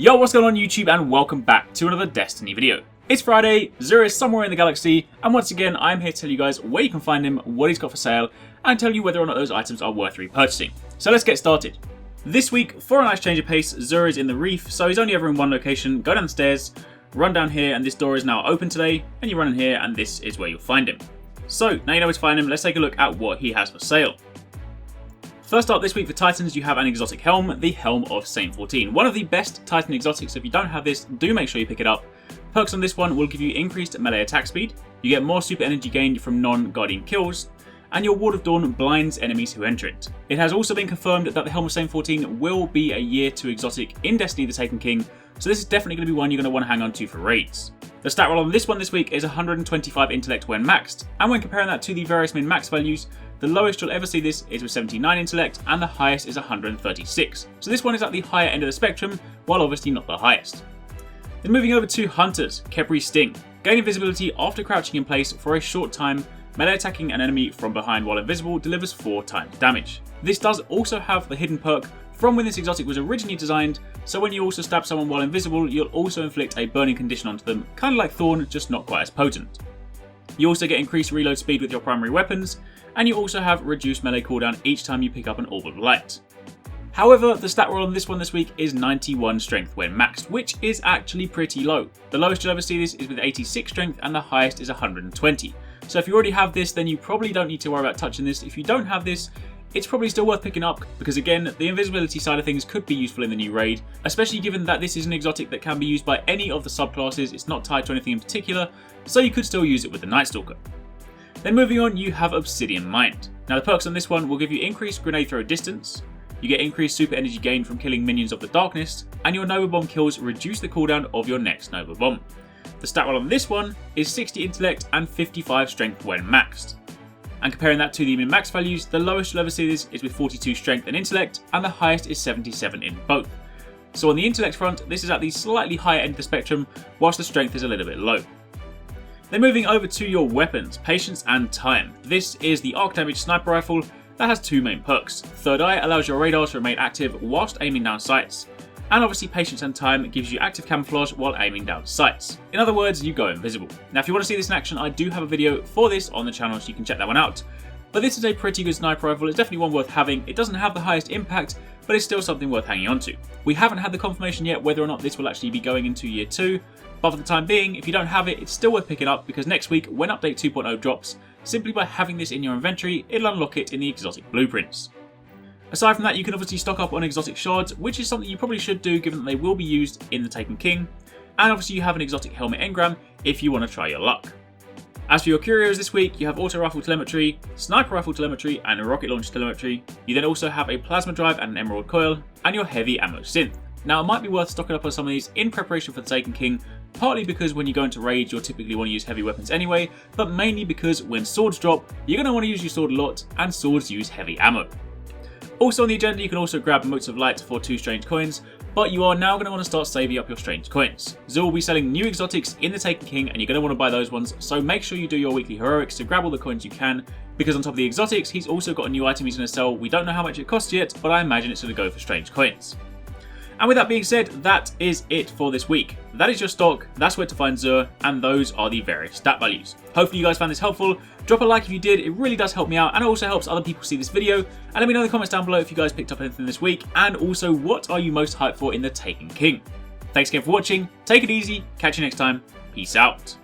Yo, what's going on YouTube, and welcome back to another Destiny video. It's Friday, Xur is somewhere in the galaxy, and once again I'm here to tell you guys where you can find him, what he's got for sale, and tell you whether or not those items are worth repurchasing. So let's get started. This week, for a nice change of pace, Xur is in the reef, so he's only ever in one location. Go down the stairs, run down here, and this door is now open today, and you run in here and this is where you'll find him. So, now you know where to find him, let's take a look at what he has for sale. First up this week for Titans, you have an exotic helm, the Helm of Saint 14. One of the best Titan exotics, so if you don't have this, do make sure you pick it up. Perks on this one will give you increased melee attack speed, you get more super energy gained from non-guardian kills, and your Ward of Dawn blinds enemies who enter it. It has also been confirmed that the Helm of Saint 14 will be a year 2 exotic in Destiny the Taken King, so this is definitely going to be one you're going to want to hang on to for raids. The stat roll on this one this week is 125 intellect when maxed, and when comparing that to the various min max values, the lowest you'll ever see this is with 79 intellect, and the highest is 136. So this one is at the higher end of the spectrum, while obviously not the highest. Then moving over to Hunters, Khepri Sting. Gain invisibility after crouching in place for a short time, melee attacking an enemy from behind while invisible delivers 4 times damage. This does also have the hidden perk from when this exotic was originally designed, so when you also stab someone while invisible, you'll also inflict a burning condition onto them, kind of like Thorn, just not quite as potent. You also get increased reload speed with your primary weapons, and you also have reduced melee cooldown each time you pick up an Orb of Light. However, the stat roll on this one this week is 91 strength when maxed, which is actually pretty low. The lowest you'll ever see this is with 86 strength, and the highest is 120. So if you already have this, then you probably don't need to worry about touching this. If you don't have this, it's probably still worth picking up, because again, the invisibility side of things could be useful in the new raid, especially given that this is an exotic that can be used by any of the subclasses. It's not tied to anything in particular, so you could still use it with the Night Stalker. Then moving on, you have Obsidian Mind. Now the perks on this one will give you increased grenade throw distance, you get increased super energy gain from killing minions of the darkness, and your Nova Bomb kills reduce the cooldown of your next Nova Bomb. The stat roll on this one is 60 intellect and 55 strength when maxed. And comparing that to the min-max values, the lowest you'll ever see this is with 42 strength and intellect, and the highest is 77 in both. So on the intellect front, this is at the slightly higher end of the spectrum, whilst the strength is a little bit low. Then moving over to your weapons, Patience and Time. This is the arc damage sniper rifle that has 2 main perks. Third Eye allows your radar to remain active whilst aiming down sights, and obviously Patience and Time gives you active camouflage while aiming down sights. In other words, you go invisible. Now if you want to see this in action, I do have a video for this on the channel, so you can check that one out. But this is a pretty good sniper rifle, it's definitely one worth having. It doesn't have the highest impact, but it's still something worth hanging on to. We haven't had the confirmation yet whether or not this will actually be going into year 2, but for the time being, if you don't have it, it's still worth picking up, because next week, when update 2.0 drops, simply by having this in your inventory, it'll unlock it in the exotic blueprints. Aside from that, you can obviously stock up on exotic shards, which is something you probably should do given that they will be used in the Taken King, and obviously you have an exotic helmet engram if you want to try your luck. As for your curios this week, you have auto rifle telemetry, sniper rifle telemetry, and rocket launch telemetry. You then also have a plasma drive and an emerald coil, and your heavy ammo synth. Now it might be worth stocking up on some of these in preparation for the Taken King, partly because when you go into raids you'll typically want to use heavy weapons anyway, but mainly because when swords drop, you're going to want to use your sword a lot, and swords use heavy ammo. Also on the agenda, you can also grab Motes of Light for 2 strange coins, but you are now going to want to start saving up your strange coins. Xur will be selling new exotics in the Taken King, and you're going to want to buy those ones, so make sure you do your weekly heroics to grab all the coins you can, because on top of the exotics, he's also got a new item he's going to sell. We don't know how much it costs yet, but I imagine it's going to go for strange coins. And with that being said, that is it for this week. That is your stock, that's where to find Xur, and those are the various stat values. Hopefully you guys found this helpful. Drop a like if you did, it really does help me out, and it also helps other people see this video. And let me know in the comments down below if you guys picked up anything this week, and also what are you most hyped for in the Taken King. Thanks again for watching, take it easy, catch you next time, peace out.